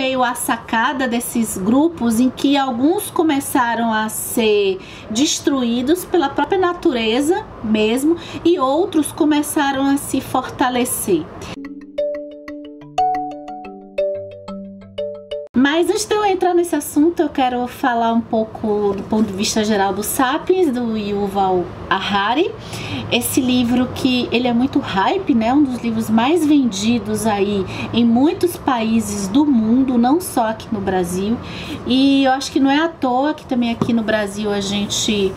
veio a sacada desses grupos em que alguns começaram a ser destruídos pela própria natureza mesmo e outros começaram a se fortalecer. Mas antes de eu entrar nesse assunto, eu quero falar um pouco do ponto de vista geral do Sapiens, do Yuval Harari. Esse livro que ele é muito hype, né? Um dos livros mais vendidos aí em muitos países do mundo, não só aqui no Brasil. E eu acho que não é à toa que também aqui no Brasil a gente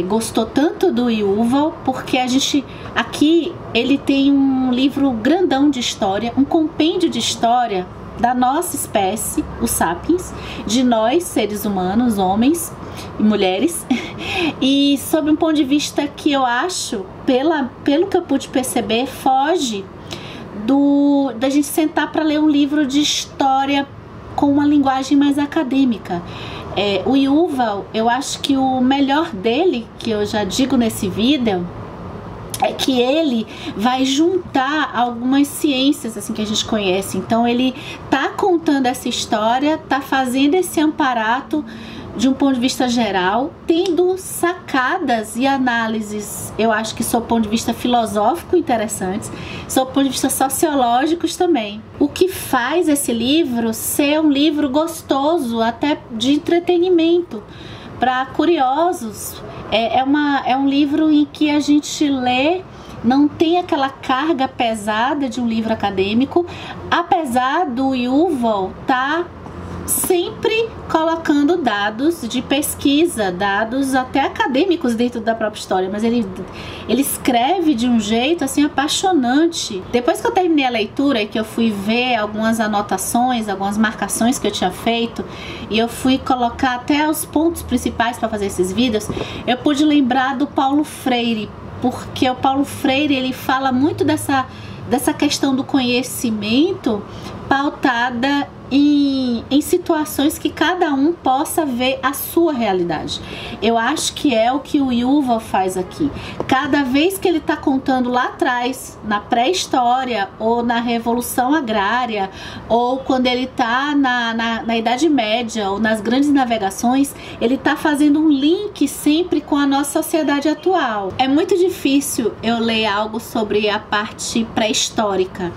gostou tanto do Yuval, porque a gente aqui ele tem um livro grandão de história, um compêndio de história da nossa espécie, os sapiens, de nós, seres humanos, homens e mulheres, e sob um ponto de vista que eu acho, pelo que eu pude perceber, foge da gente sentar para ler um livro de história com uma linguagem mais acadêmica. O Yuval, eu acho que o melhor dele, que eu já digo nesse vídeo, é que ele vai juntar algumas ciências assim que a gente conhece. Então ele tá contando essa história, tá fazendo esse amparato de um ponto de vista geral, tendo sacadas e análises, eu acho que sob o ponto de vista filosófico interessantes, sob o ponto de vista sociológicos também. O que faz esse livro ser um livro gostoso, até de entretenimento, para curiosos. É um livro em que a gente lê, não tem aquela carga pesada de um livro acadêmico, apesar do Yuval estar sempre colocando dados de pesquisa, dados até acadêmicos dentro da própria história, mas ele escreve de um jeito assim apaixonante. Depois que eu terminei a leitura e que eu fui ver algumas anotações, algumas marcações que eu tinha feito, e eu fui colocar até os pontos principais para fazer esses vídeos, eu pude lembrar do Paulo Freire, porque o Paulo Freire ele fala muito dessa questão do conhecimento pautada em situações que cada um possa ver a sua realidade. Eu acho que é o que o Yuval faz aqui. Cada vez que ele está contando lá atrás, na pré-história, ou na Revolução Agrária, ou quando ele está na Idade Média, ou nas grandes navegações, ele está fazendo um link sempre com a nossa sociedade atual. É muito difícil eu ler algo sobre a parte pré-histórica.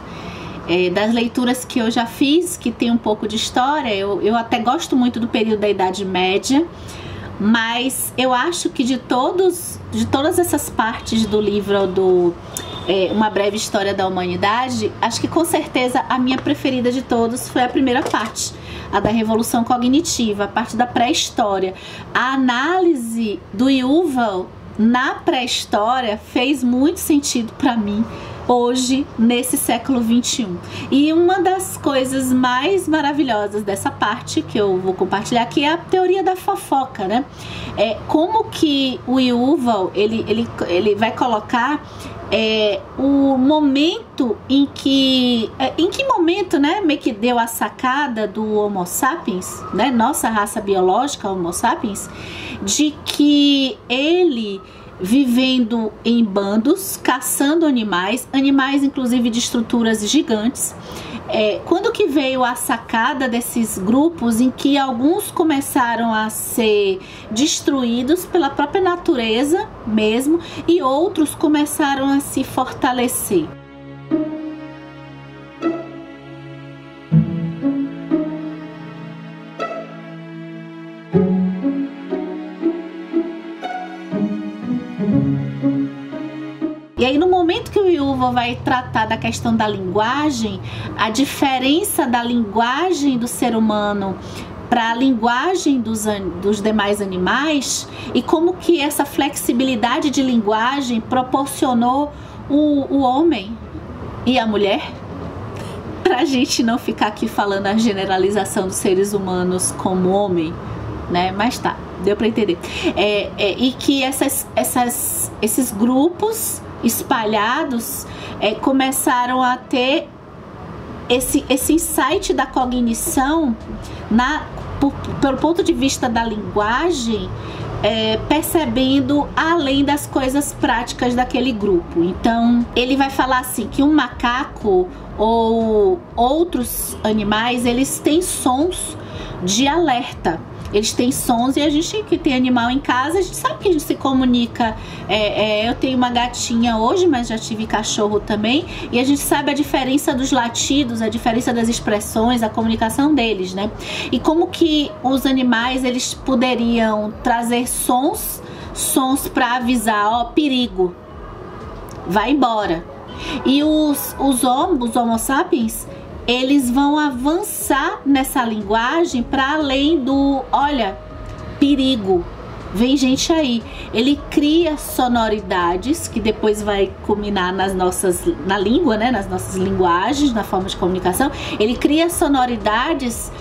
Das leituras que eu já fiz, que tem um pouco de história, eu até gosto muito do período da Idade Média, mas eu acho que de todas essas partes do livro Uma Breve História da Humanidade, acho que com certeza a minha preferida de todos foi a primeira parte, a da Revolução Cognitiva, a parte da pré-história. A análise do Yuval na pré-história fez muito sentido para mim hoje, nesse século 21. E uma das coisas mais maravilhosas dessa parte que eu vou compartilhar aqui é a teoria da fofoca, né? Como que o Yuval ele vai colocar o momento em que momento, né, meio que deu a sacada do Homo sapiens, né, nossa raça biológica Homo sapiens, de que ele vivendo em bandos, caçando animais inclusive de estruturas gigantes. Quando que veio a sacada desses grupos em que alguns começaram a ser destruídos pela própria natureza mesmo e outros começaram a se fortalecer? E aí, no momento que o Yuval vai tratar da questão da linguagem, a diferença da linguagem do ser humano para a linguagem dos demais animais e como que essa flexibilidade de linguagem proporcionou o homem e a mulher, para a gente não ficar aqui falando a generalização dos seres humanos como homem, né? Mas tá, deu para entender. E que esses grupos espalhados começaram a ter esse insight da cognição pelo ponto de vista da linguagem, percebendo além das coisas práticas daquele grupo. Então ele vai falar assim que um macaco ou outros animais, eles têm sons de alerta. Eles têm sons, e a gente que tem animal em casa, a gente sabe que a gente se comunica. Eu tenho uma gatinha hoje, mas já tive cachorro também, e a gente sabe a diferença dos latidos, a diferença das expressões, a comunicação deles, né? E como que os animais, eles poderiam trazer sons para avisar, ó, perigo, vai embora. E os Homo sapiens, eles vão avançar nessa linguagem para além do, olha, perigo, vem gente aí. Ele cria sonoridades que depois vai culminar na língua, né, nas nossas linguagens, na forma de comunicação. Ele cria sonoridades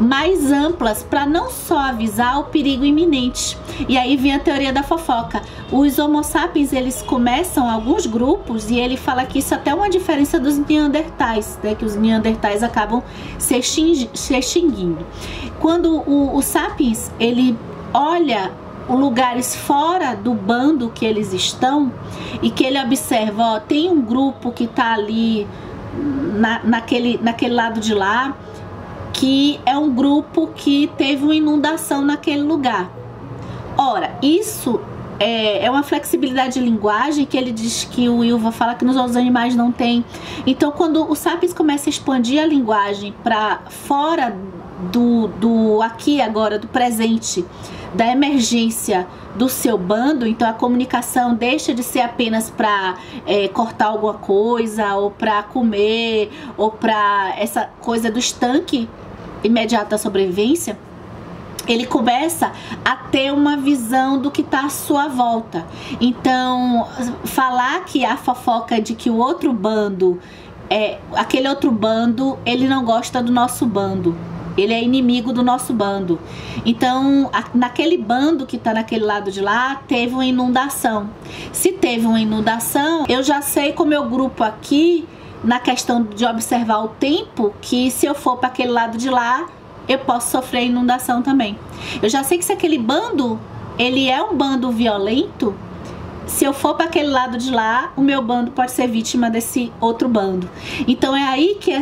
mais amplas para não só avisar o perigo iminente. E aí vem a teoria da fofoca. Os Homo sapiens, eles começam alguns grupos, e ele fala que isso até é uma diferença dos neandertais, né? Que os neandertais acabam se extinguindo. Quando o sapiens, ele olha lugares fora do bando que eles estão, e que ele observa, ó, tem um grupo que tá ali naquele lado de lá, que é um grupo que teve uma inundação naquele lugar. Ora, isso é uma flexibilidade de linguagem que ele diz que o Yuval fala que nos outros animais não tem. Então, quando o sapiens começa a expandir a linguagem para fora do aqui agora, do presente, da emergência do seu bando, então a comunicação deixa de ser apenas para cortar alguma coisa, ou para comer, ou para essa coisa do estanque imediato da sobrevivência. Ele começa a ter uma visão do que está à sua volta. Então, falar que a fofoca de que o outro bando, aquele outro bando, ele não gosta do nosso bando, ele é inimigo do nosso bando. Então, naquele bando que está naquele lado de lá, teve uma inundação. Se teve uma inundação, eu já sei com o meu grupo aqui, na questão de observar o tempo, que se eu for para aquele lado de lá, eu posso sofrer inundação também. Eu já sei que se aquele bando, ele é um bando violento, se eu for para aquele lado de lá, o meu bando pode ser vítima desse outro bando. Então é aí que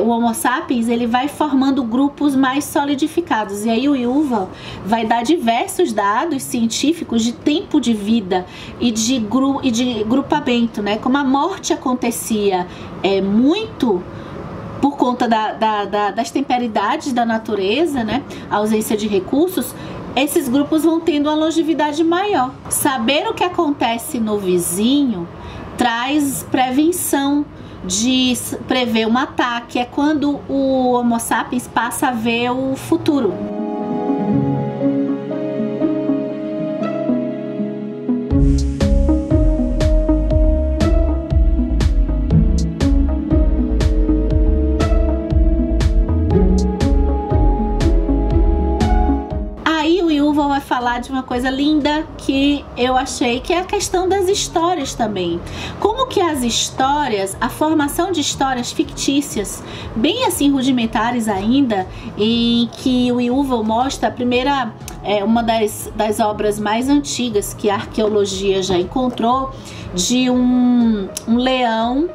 o Homo sapiens, ele vai formando grupos mais solidificados. E aí o Yuval vai dar diversos dados científicos de tempo de vida e de grupamento, né? Como a morte acontecia muito por conta das temperidades da natureza, né? A ausência de recursos. Esses grupos vão tendo uma longevidade maior. Saber o que acontece no vizinho traz prevenção de prever um ataque. É quando o Homo sapiens passa a ver o futuro. Vai falar de uma coisa linda que eu achei, que é a questão das histórias também. Como que as histórias, a formação de histórias fictícias, bem assim rudimentares ainda, em que o Yuval mostra a primeira, uma das obras mais antigas que a arqueologia já encontrou, de um leão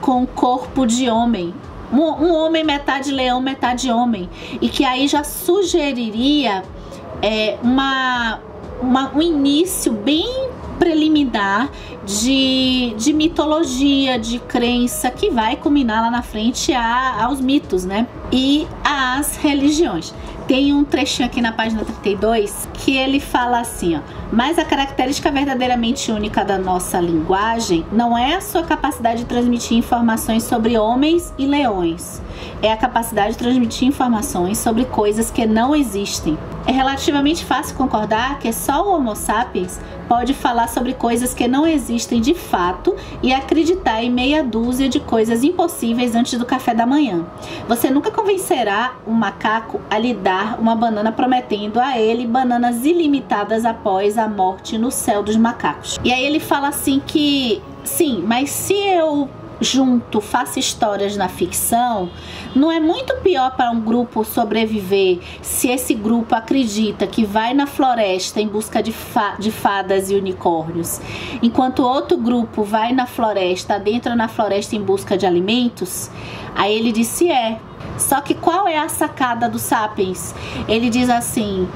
com corpo de homem. Um homem metade leão, metade homem. E que aí já sugeriria um início bem preliminar de mitologia, de crença, que vai culminar lá na frente aos mitos, né? E às religiões. Tem um trechinho aqui na página 32 que ele fala assim, ó: mas a característica verdadeiramente única da nossa linguagem não é a sua capacidade de transmitir informações sobre homens e leões, é a capacidade de transmitir informações sobre coisas que não existem. É relativamente fácil concordar que só o Homo sapiens pode falar sobre coisas que não existem de fato e acreditar em meia dúzia de coisas impossíveis antes do café da manhã. Você nunca convencerá um macaco a lhe dar uma banana prometendo a ele bananas ilimitadas após a morte no céu dos macacos. E aí ele fala assim que, sim, mas se eu junto faça histórias na ficção, não é muito pior para um grupo sobreviver se esse grupo acredita que vai na floresta em busca de fadas e unicórnios, enquanto outro grupo vai na floresta, adentra na floresta em busca de alimentos? Aí ele disse Só que qual é a sacada do Sapiens? Ele diz assim: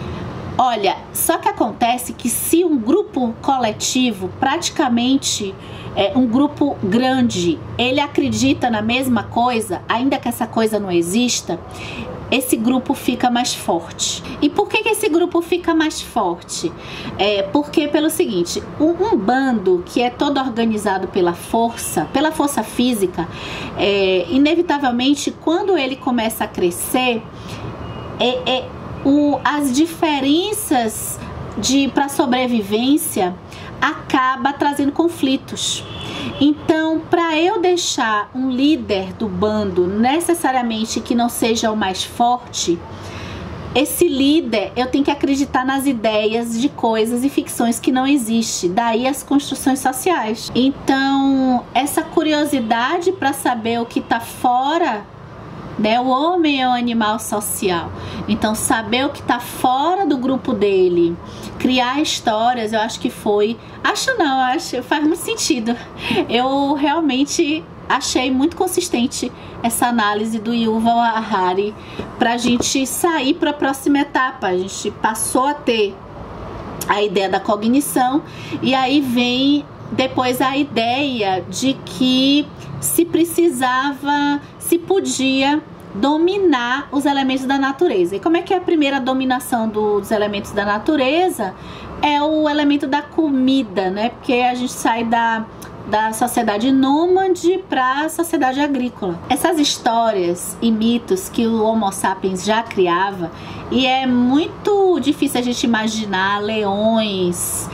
olha, só que acontece que se um grupo coletivo, praticamente um grupo grande, ele acredita na mesma coisa, ainda que essa coisa não exista, esse grupo fica mais forte. E por que esse grupo fica mais forte? Porque pelo seguinte, um bando que é todo organizado pela força física, inevitavelmente, quando ele começa a crescer, as diferenças para sobrevivência acaba trazendo conflitos. Então, para eu deixar um líder do bando necessariamente que não seja o mais forte, esse líder, eu tenho que acreditar nas ideias de coisas e ficções que não existem. Daí as construções sociais. Então, essa curiosidade para saber o que está fora, né? O homem é um animal social. Então, saber o que está fora do grupo dele, criar histórias, eu acho que faz muito sentido. Eu realmente achei muito consistente essa análise do Yuval Harari para a gente sair para a próxima etapa. A gente passou a ter a ideia da cognição e aí vem depois a ideia de que se podia dominar os elementos da natureza. E como é que é a primeira dominação dos elementos da natureza? É o elemento da comida, né? Porque a gente sai da sociedade nômade para a sociedade agrícola. Essas histórias e mitos que o Homo sapiens já criava, e é muito difícil a gente imaginar leões,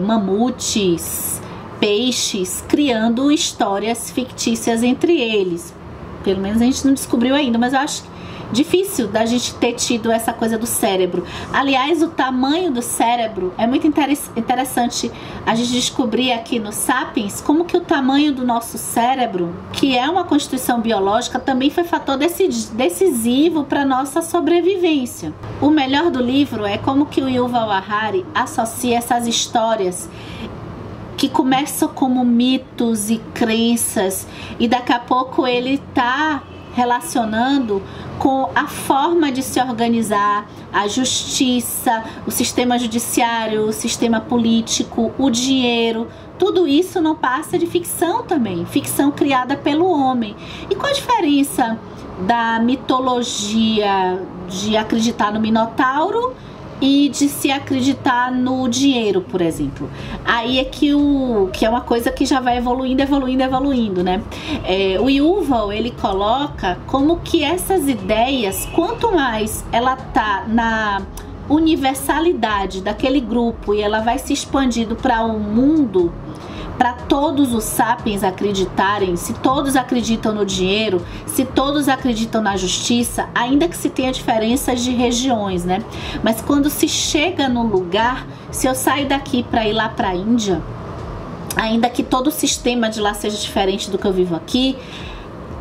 mamutes, peixes criando histórias fictícias entre eles. Pelo menos a gente não descobriu ainda, mas eu acho difícil da gente ter tido essa coisa do cérebro. Aliás, o tamanho do cérebro é muito interessante a gente descobrir aqui no Sapiens como que o tamanho do nosso cérebro, que é uma constituição biológica, também foi fator decisivo para nossa sobrevivência. O melhor do livro é como que o Yuval Harari associa essas histórias que começam como mitos e crenças, e daqui a pouco ele está relacionando com a forma de se organizar, a justiça, o sistema judiciário, o sistema político, o dinheiro. Tudo isso não passa de ficção também, ficção criada pelo homem. E qual a diferença da mitologia de acreditar no Minotauro e de se acreditar no dinheiro, por exemplo? Aí é que é uma coisa que já vai evoluindo, né? O Yuval, ele coloca como que essas ideias, quanto mais ela tá na universalidade daquele grupo e ela vai se expandindo para o mundo, para todos os sapiens acreditarem, se todos acreditam no dinheiro, se todos acreditam na justiça, ainda que se tenha diferenças de regiões, né? Mas quando se chega num lugar, se eu saio daqui para ir lá para a Índia, ainda que todo o sistema de lá seja diferente do que eu vivo aqui,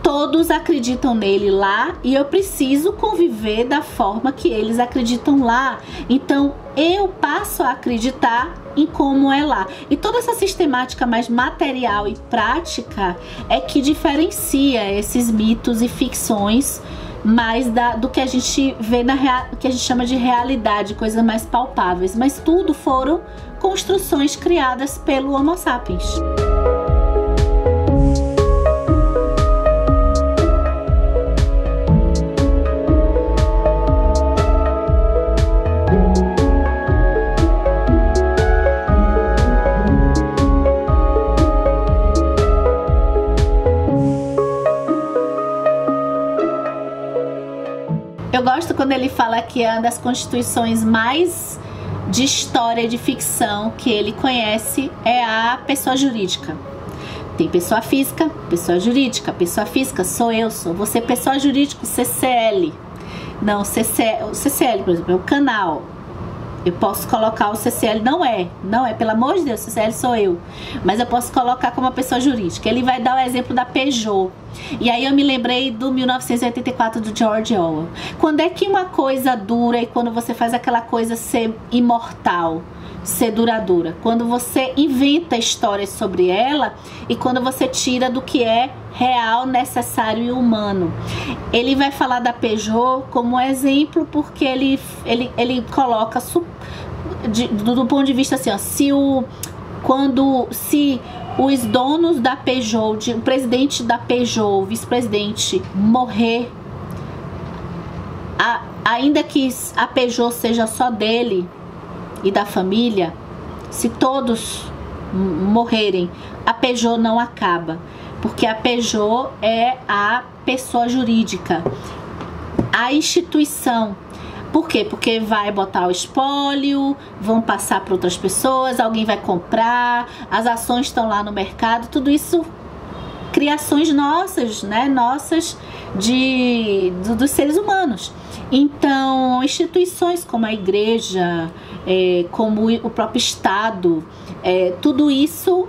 todos acreditam nele lá e eu preciso conviver da forma que eles acreditam lá. Então eu passo a acreditar em como é lá. E toda essa sistemática mais material e prática é que diferencia esses mitos e ficções mais do que a gente vê que a gente chama de realidade, coisas mais palpáveis. Mas tudo foram construções criadas pelo Homo sapiens. Eu gosto quando ele fala que é uma das constituições mais de história e de ficção que ele conhece é a pessoa jurídica. Tem pessoa física, pessoa jurídica. Pessoa física sou eu, sou você. Pessoa jurídica, CCL. Não, o CCL, por exemplo, é o canal. Eu posso colocar o CCL, não é, pelo amor de Deus, o CCL sou eu. Mas eu posso colocar como uma pessoa jurídica. Ele vai dar o exemplo da Peugeot. E aí eu me lembrei do 1984 do George Orwell. Quando é que uma coisa dura e quando você faz aquela coisa ser imortal, ser duradoura? Quando você inventa histórias sobre ela e quando você tira do que é real, necessário e humano. Ele vai falar da Peugeot como exemplo porque ele coloca do ponto de vista assim, ó, se os donos da Peugeot, o presidente da Peugeot, o vice-presidente morrer, ainda que a Peugeot seja só dele e da família, se todos morrerem, a Peugeot não acaba, porque a Peugeot é a pessoa jurídica, a instituição. Por quê? Porque vai botar o espólio, vão passar para outras pessoas, alguém vai comprar, as ações estão lá no mercado, tudo isso criações nossas, né? Nossas dos seres humanos. Então, instituições como a igreja, como o próprio Estado, tudo isso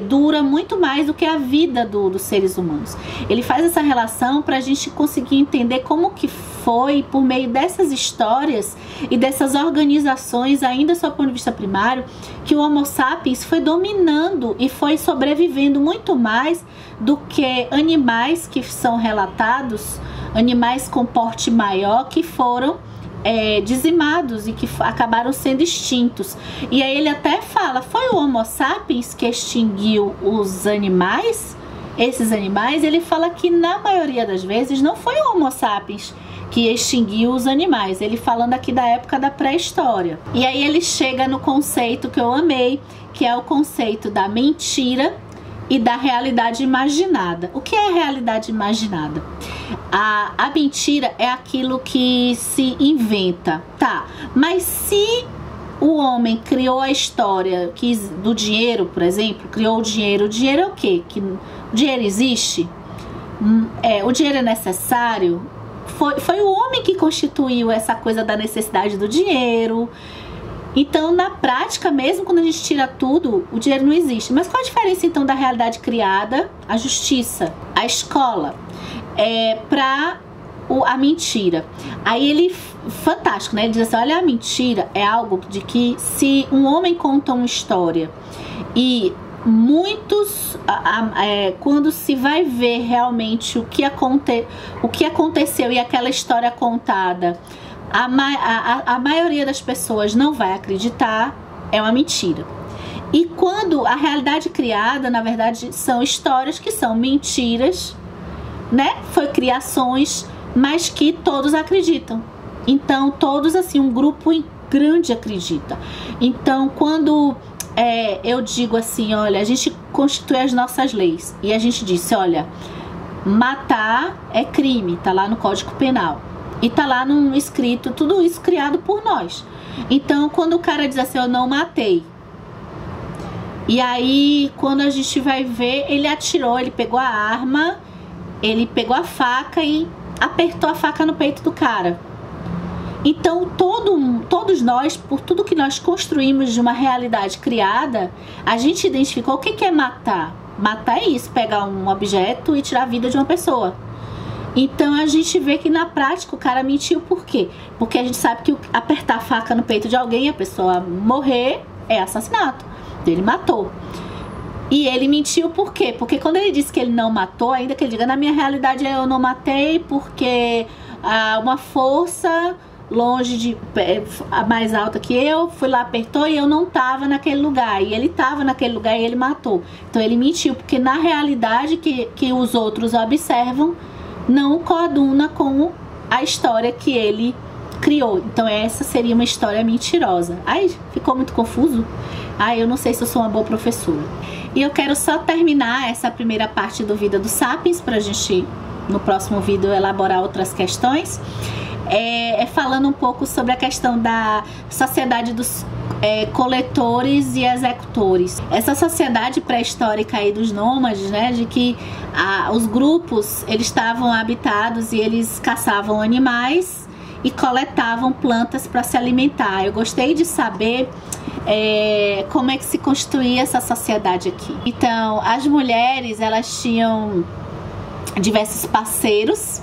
dura muito mais do que a vida dos seres humanos. Ele faz essa relação para a gente conseguir entender como que foi por meio dessas histórias e dessas organizações, ainda só do ponto de vista primário, que o Homo sapiens foi dominando e foi sobrevivendo muito mais do que animais que são relatados, animais com porte maior que foram dizimados e que acabaram sendo extintos. E aí ele até fala, foi o Homo sapiens que extinguiu os animais, esses animais. Ele fala que na maioria das vezes não foi o Homo sapiens que extinguiu os animais, ele falando aqui da época da pré-história. E aí ele chega no conceito que eu amei, que é o conceito da mentira e da realidade imaginada. O que é a realidade imaginada? A mentira é aquilo que se inventa, tá? Mas se o homem criou a história do dinheiro, por exemplo, criou o dinheiro é o quê? Que o dinheiro existe? O dinheiro é necessário? Foi o homem que constituiu essa coisa da necessidade do dinheiro. Então, na prática, mesmo quando a gente tira tudo, o dinheiro não existe. Mas qual a diferença, então, da realidade criada, a justiça, a escola, para a mentira? Aí ele, fantástico, né? Ele diz assim, olha, a mentira é algo de que se um homem conta uma história e muitos, quando se vai ver realmente o que aconteceu e aquela história contada, a maioria das pessoas não vai acreditar, é uma mentira. E quando a realidade criada, na verdade, são histórias que são mentiras, né? Foi criações, mas que todos acreditam. Então, todos, assim, um grupo grande acredita. Então, quando eu digo assim, olha, a gente constitui as nossas leis e a gente disse, olha, matar é crime, tá lá no Código Penal. E tá lá num escrito, tudo isso criado por nós. Então, quando o cara diz assim, eu não matei. E aí, quando a gente vai ver, ele atirou, ele pegou a arma, ele pegou a faca e apertou a faca no peito do cara. Então, todos nós, por tudo que nós construímos de uma realidade criada, a gente identificou o que é matar. Matar é isso, pegar um objeto e tirar a vida de uma pessoa. Então a gente vê que na prática o cara mentiu. Por quê? Porque a gente sabe que apertar a faca no peito de alguém, a pessoa morrer, é assassinato. Ele matou. E ele mentiu por quê? Porque quando ele disse que ele não matou, ainda que ele diga, na minha realidade eu não matei porque uma força longe mais alta que eu, fui lá, apertou e eu não tava naquele lugar. E ele tava naquele lugar e ele matou. Então ele mentiu, porque na realidade que os outros observam, não coaduna com a história que ele criou. Então essa seria uma história mentirosa. Ai, ficou muito confuso? Ai, eu não sei se eu sou uma boa professora. E eu quero só terminar essa primeira parte do Vida dos Sapiens, pra gente, no próximo vídeo, elaborar outras questões. Falando um pouco sobre a questão da sociedade dos coletores e executores. Essa sociedade pré-histórica aí dos nômades, né, de que os grupos, eles estavam habitados e eles caçavam animais e coletavam plantas para se alimentar. Eu gostei de saber como é que se construía essa sociedade aqui. Então, as mulheres, elas tinham diversos parceiros.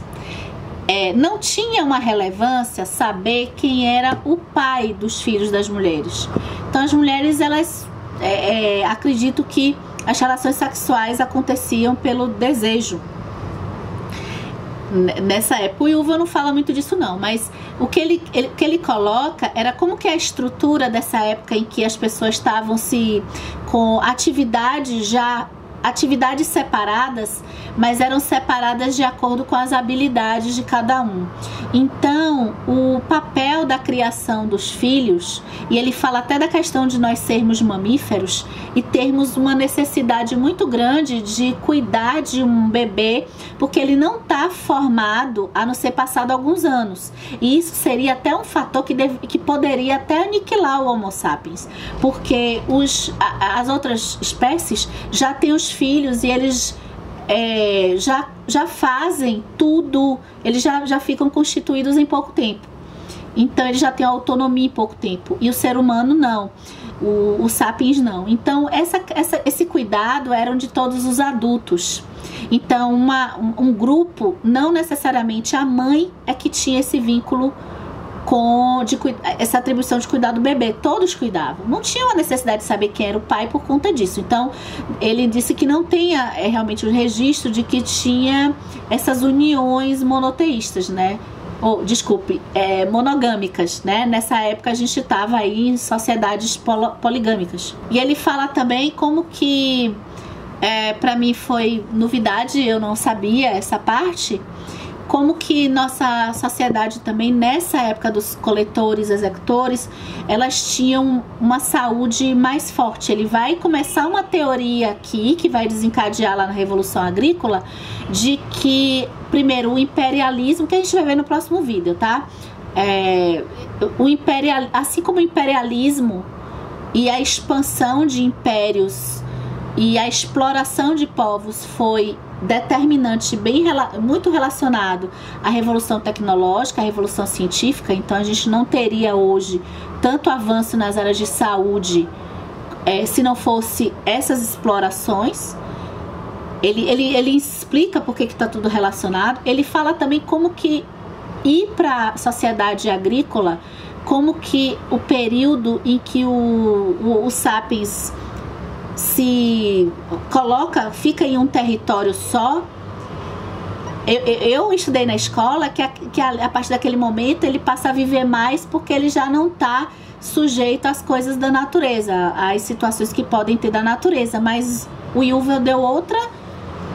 Não tinha uma relevância saber quem era o pai dos filhos das mulheres. Então, as mulheres, elas acredito que as relações sexuais aconteciam pelo desejo. Nessa época, o Yuval não fala muito disso não, mas o que ele coloca era como que é a estrutura dessa época em que as pessoas estavam com atividades separadas, mas eram separadas de acordo com as habilidades de cada um. Então, o papel da criação dos filhos, e ele fala até da questão de nós sermos mamíferos e termos uma necessidade muito grande de cuidar de um bebê, porque ele não está formado a não ser passado alguns anos. E isso seria até um fator que poderia até aniquilar o Homo sapiens, porque as outras espécies já têm os filhos e eles já fazem tudo, eles já ficam constituídos em pouco tempo. Então eles já têm autonomia em pouco tempo. E o ser humano não, o sapiens não. Então esse cuidado era de todos os adultos. Então um grupo, não necessariamente a mãe é que tinha esse vínculo essa atribuição de cuidar do bebê, todos cuidavam, não tinha uma necessidade de saber quem era o pai por conta disso. Então ele disse que não tenha realmente o registro de que tinha essas uniões monoteístas, né? Monogâmicas, né? Nessa época a gente estava aí em sociedades poligâmicas. E ele fala também como que para mim foi novidade, eu não sabia essa parte, como que nossa sociedade também, nessa época dos coletores, executores, elas tinham uma saúde mais forte. Ele vai começar uma teoria aqui, que vai desencadear lá na Revolução Agrícola, de que, primeiro, o imperialismo, que a gente vai ver no próximo vídeo, tá? Assim como o imperialismo e a expansão de impérios e a exploração de povos foi determinante, muito relacionado à revolução tecnológica, à revolução científica. Então a gente não teria hoje tanto avanço nas áreas de saúde se não fosse essas explorações. Ele explica por que está tudo relacionado. Ele fala também como que ir para a sociedade agrícola, como que o período em que o sapiens fica em um território só. Eu estudei na escola que a partir daquele momento ele passa a viver mais, porque ele já não está sujeito às coisas da natureza, às situações que podem ter da natureza. Mas o Yuval deu outra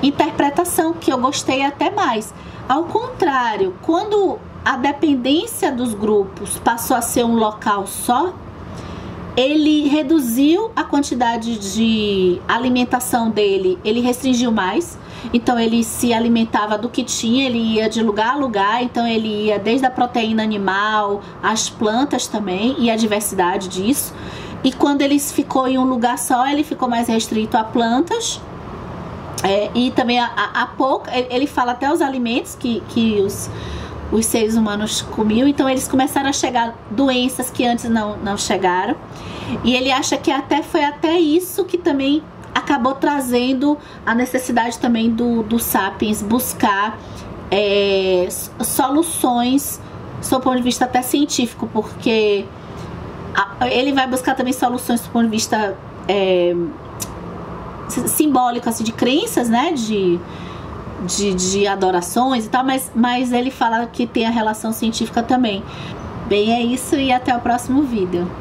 interpretação que eu gostei até mais. Ao contrário, quando a dependência dos grupos passou a ser um local só, ele reduziu a quantidade de alimentação dele, ele restringiu mais. Então ele se alimentava do que tinha, ele ia de lugar a lugar. Então ele ia desde a proteína animal, as plantas também, e a diversidade disso. E quando ele ficou em um lugar só, ele ficou mais restrito a plantas. E também ele fala até os alimentos que os seres humanos comiam. Então eles começaram a chegar doenças que antes não chegaram. E ele acha que foi até isso que também acabou trazendo a necessidade também do Sapiens buscar soluções do ponto de vista até científico, porque ele vai buscar também soluções do ponto de vista simbólico, assim, de crenças, né, de adorações e tal, mas ele fala que tem a relação científica também. Bem, é isso, e até o próximo vídeo.